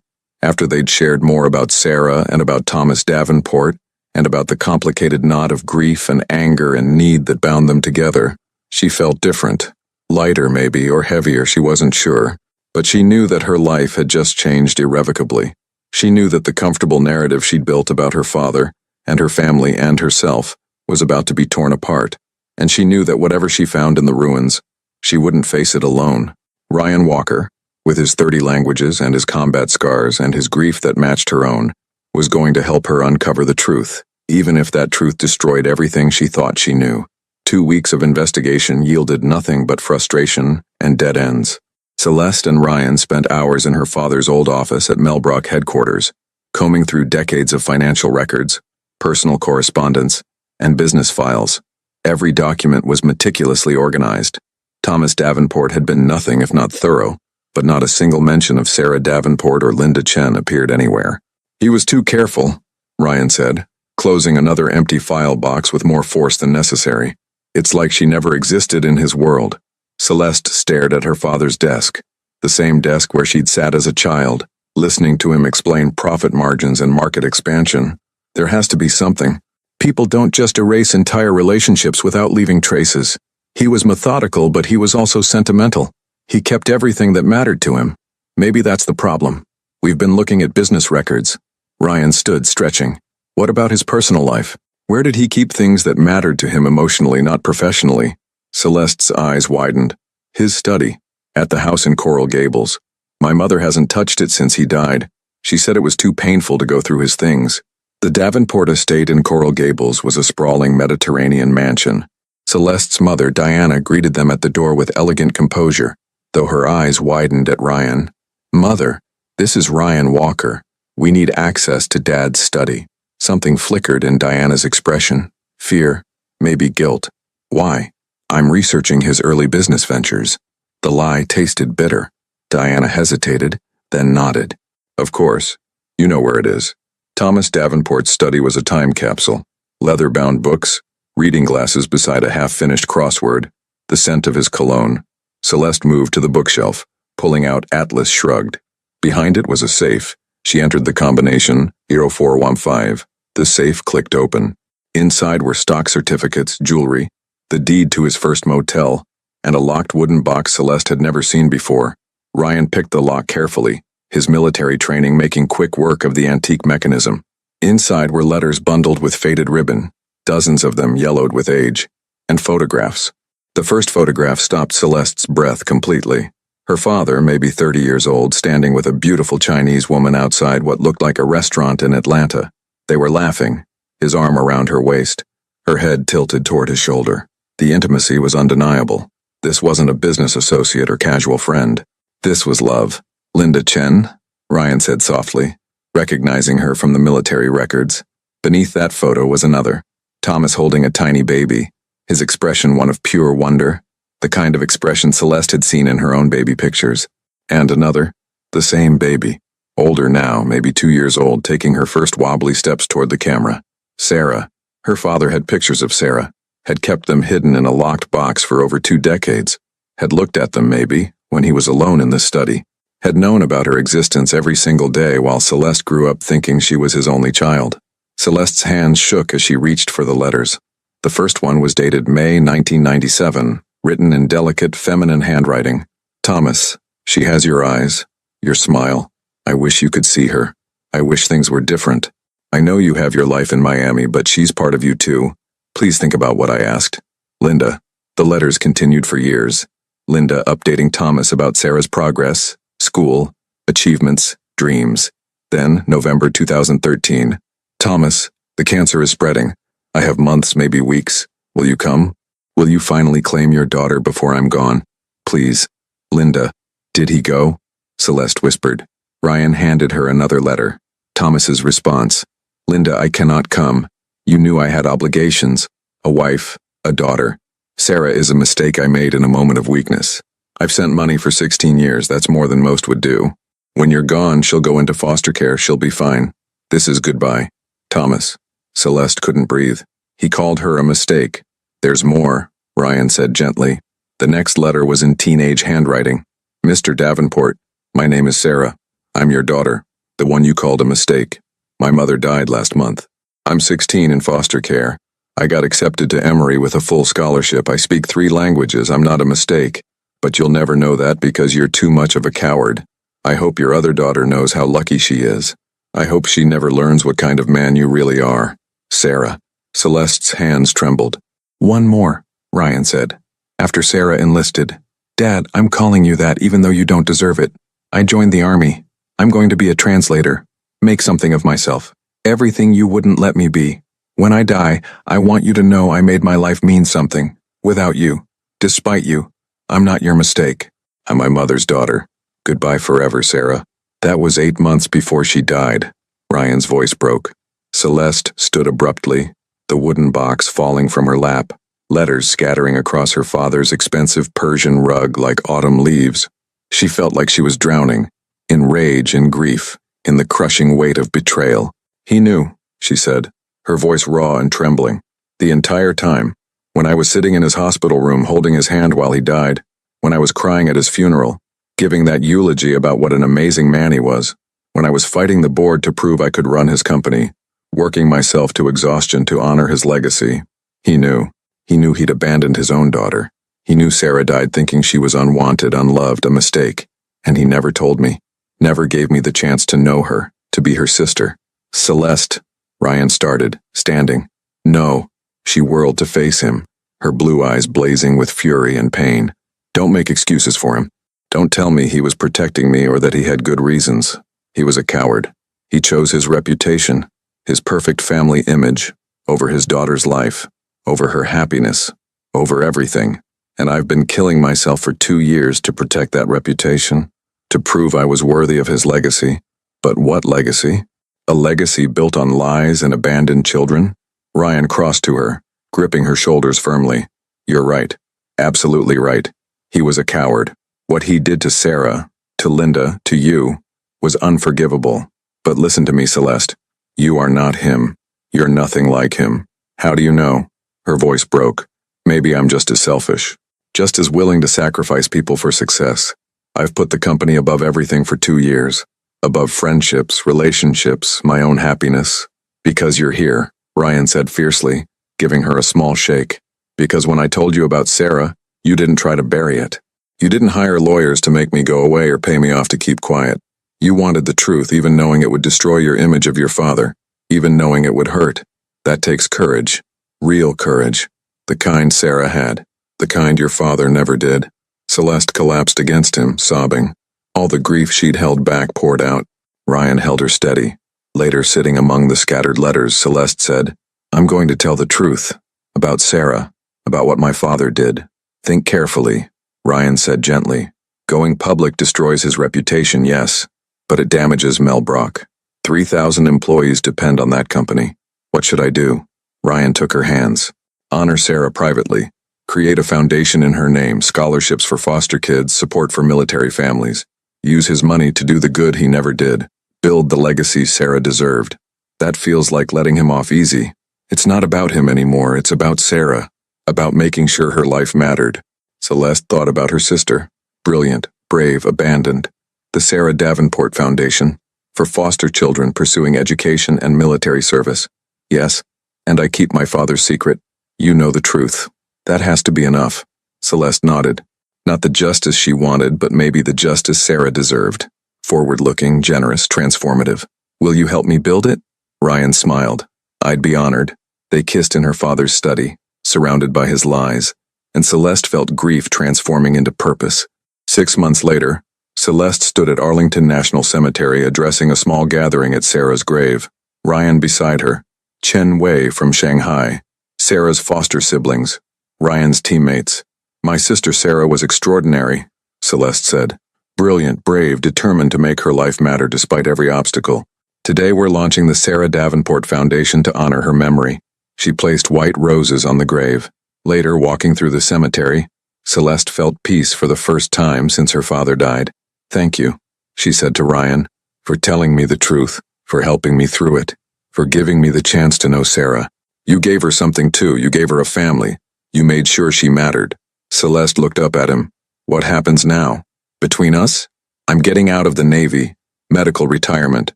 after they'd shared more about Sarah and about Thomas Davenport, and about the complicated knot of grief and anger and need that bound them together, she felt different. Lighter maybe, or heavier, she wasn't sure. But she knew that her life had just changed irrevocably. She knew that the comfortable narrative she'd built about her father, and her family and herself, was about to be torn apart, and she knew that whatever she found in the ruins, she wouldn't face it alone. Ryan Walker, with his 30 languages and his combat scars and his grief that matched her own, was going to help her uncover the truth, even if that truth destroyed everything she thought she knew. 2 weeks of investigation yielded nothing but frustration and dead ends. Celeste and Ryan spent hours in her father's old office at Melbrook headquarters, combing through decades of financial records, personal correspondence, and business files. Every document was meticulously organized. Thomas Davenport had been nothing if not thorough, but not a single mention of Sarah Davenport or Linda Chen appeared anywhere. "He was too careful," Ryan said, closing another empty file box with more force than necessary. "It's like she never existed in his world." Celeste stared at her father's desk, the same desk where she'd sat as a child, listening to him explain profit margins and market expansion. There has to be something. People don't just erase entire relationships without leaving traces. He was methodical, but he was also sentimental. He kept everything that mattered to him. Maybe that's the problem. We've been looking at business records. Ryan stood, stretching. What about his personal life? Where did he keep things that mattered to him emotionally, not professionally? Celeste's eyes widened. His study, at the house in Coral Gables. My mother hasn't touched it since he died. She said it was too painful to go through his things. The Davenport estate in Coral Gables was a sprawling Mediterranean mansion. Celeste's mother, Diana, greeted them at the door with elegant composure, though her eyes widened at Ryan. "Mother, this is Ryan Walker. We need access to Dad's study." Something flickered in Diana's expression. Fear, maybe guilt. "Why?" "I'm researching his early business ventures." The lie tasted bitter. Diana hesitated, then nodded. "Of course. You know where it is." Thomas Davenport's study was a time capsule. Leather-bound books, reading glasses beside a half-finished crossword, the scent of his cologne. Celeste moved to the bookshelf, pulling out Atlas Shrugged. Behind it was a safe. She entered the combination, 0415. The safe clicked open. Inside were stock certificates, jewelry, the deed to his first motel, and a locked wooden box Celeste had never seen before. Ryan picked the lock carefully, his military training making quick work of the antique mechanism. Inside were letters bundled with faded ribbon, dozens of them yellowed with age, and photographs. The first photograph stopped Celeste's breath completely. Her father, maybe 30 years old, standing with a beautiful Chinese woman outside what looked like a restaurant in Atlanta. They were laughing, his arm around her waist, her head tilted toward his shoulder. The intimacy was undeniable. This wasn't a business associate or casual friend. This was love. Linda Chen? Ryan said softly, recognizing her from the military records. Beneath that photo was another, Thomas holding a tiny baby, his expression one of pure wonder, the kind of expression Celeste had seen in her own baby pictures. And another, the same baby, older now, maybe 2 years old, taking her first wobbly steps toward the camera. Sarah. Her father had pictures of Sarah, had kept them hidden in a locked box for over 2 decades, had looked at them maybe, when he was alone in the study, had known about her existence every single day while Celeste grew up thinking she was his only child. Celeste's hands shook as she reached for the letters. The first one was dated May 1997, written in delicate feminine handwriting. Thomas, she has your eyes, your smile. I wish you could see her. I wish things were different. I know you have your life in Miami, but she's part of you too. Please think about what I asked. Linda. The letters continued for years. Linda updating Thomas about Sarah's progress, school, achievements, dreams. Then, November 2013. Thomas, the cancer is spreading. I have months, maybe weeks. Will you come? Will you finally claim your daughter before I'm gone? Please. Linda. Did he go? Celeste whispered. Ryan handed her another letter. Thomas's response. Linda, I cannot come. You knew I had obligations. A wife, a daughter. Sarah is a mistake I made in a moment of weakness. I've sent money for 16 years, that's more than most would do. When you're gone, she'll go into foster care, she'll be fine. This is goodbye. Thomas. Celeste couldn't breathe. He called her a mistake. There's more, Ryan said gently. The next letter was in teenage handwriting. Mr. Davenport, my name is Sarah. I'm your daughter, the one you called a mistake. My mother died last month. I'm 16 in foster care. I got accepted to Emory with a full scholarship. I speak 3 languages. I'm not a mistake. But you'll never know that because you're too much of a coward. I hope your other daughter knows how lucky she is. I hope she never learns what kind of man you really are. Sarah. Celeste's hands trembled. One more, Ryan said. After Sarah enlisted. Dad, I'm calling you that even though you don't deserve it. I joined the army. I'm going to be a translator. Make something of myself. Everything you wouldn't let me be. When I die, I want you to know I made my life mean something. Without you. Despite you. I'm not your mistake. I'm my mother's daughter. Goodbye forever, Sarah. That was 8 months before she died. Ryan's voice broke. Celeste stood abruptly, the wooden box falling from her lap, letters scattering across her father's expensive Persian rug like autumn leaves. She felt like she was drowning, in rage and grief, in the crushing weight of betrayal. He knew, she said, her voice raw and trembling. The entire time, when I was sitting in his hospital room holding his hand while he died, when I was crying at his funeral, giving that eulogy about what an amazing man he was, when I was fighting the board to prove I could run his company, working myself to exhaustion to honor his legacy. He knew. He knew he'd abandoned his own daughter. He knew Sarah died thinking she was unwanted, unloved, a mistake. And he never told me. Never gave me the chance to know her, to be her sister. Celeste, Ryan started, standing. No. She whirled to face him, her blue eyes blazing with fury and pain. Don't make excuses for him. Don't tell me he was protecting me or that he had good reasons. He was a coward. He chose his reputation, his perfect family image, over his daughter's life, over her happiness, over everything. And I've been killing myself for 2 years to protect that reputation, to prove I was worthy of his legacy. But what legacy? A legacy built on lies and abandoned children? Ryan crossed to her, gripping her shoulders firmly. You're right. Absolutely right. He was a coward. What he did to Sarah, to Linda, to you, was unforgivable. But listen to me, Celeste. You are not him. You're nothing like him. How do you know? Her voice broke. Maybe I'm just as selfish. Just as willing to sacrifice people for success. I've put the company above everything for 2 years. Above friendships, relationships, my own happiness. Because you're here, Ryan said fiercely, giving her a small shake. Because when I told you about Sarah, You didn't try to bury it. You didn't hire lawyers to make me go away or pay me off to keep quiet. You wanted the truth even knowing it would destroy your image of your father, even knowing it would hurt. That takes courage. Real courage. The kind Sarah had. The kind your father never did. Celeste collapsed against him, sobbing. All the grief she'd held back poured out. Ryan held her steady. Later, sitting among the scattered letters, Celeste said, "I'm going to tell the truth. About Sarah. About what my father did. Think carefully," Ryan said gently. "Going public destroys his reputation, yes, but it damages Mel Brock. 3,000 employees depend on that company. What should I do?" Ryan took her hands. "Honor Sarah privately. Create a foundation in her name, scholarships for foster kids, support for military families. Use his money to do the good he never did. Build the legacy Sarah deserved. That feels like letting him off easy. It's not about him anymore, it's about Sarah. About making sure her life mattered." Celeste thought about her sister. Brilliant, brave, abandoned. The Sarah Davenport Foundation. For foster children pursuing education and military service. Yes, and I keep my father's secret. You know the truth. That has to be enough. Celeste nodded. Not the justice she wanted, but maybe the justice Sarah deserved. Forward-looking, generous, transformative. "Will you help me build it?" Ryan smiled. "I'd be honored." They kissed in her father's study, surrounded by his lies, and Celeste felt grief transforming into purpose. 6 months later, Celeste stood at Arlington National Cemetery addressing a small gathering at Sarah's grave. Ryan beside her. Chen Wei from Shanghai. Sarah's foster siblings. Ryan's teammates. "My sister Sarah was extraordinary," Celeste said. "Brilliant, brave, determined to make her life matter despite every obstacle. Today we're launching the Sarah Davenport Foundation to honor her memory." She placed white roses on the grave. Later, walking through the cemetery, Celeste felt peace for the first time since her father died. "Thank you," she said to Ryan, "for telling me the truth, for helping me through it, for giving me the chance to know Sarah. You gave her something too, you gave her a family. You made sure she mattered." Celeste looked up at him. "What happens now? Between us? I'm getting out of the Navy, medical retirement.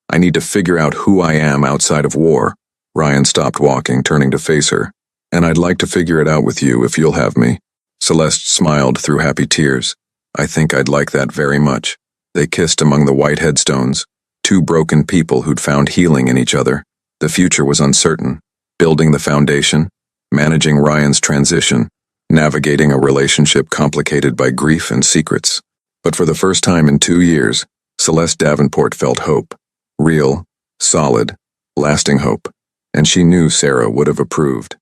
I need to figure out who I am outside of war." Ryan stopped walking, turning to face her. "And I'd like to figure it out with you if you'll have me." Celeste smiled through happy tears. "I think I'd like that very much." They kissed among the white headstones, two broken people who'd found healing in each other. The future was uncertain. Building the foundation, managing Ryan's transition, navigating a relationship complicated by grief and secrets. But for the first time in 2 years, Celeste Davenport felt hope. Real, solid, lasting hope. And she knew Sarah would have approved.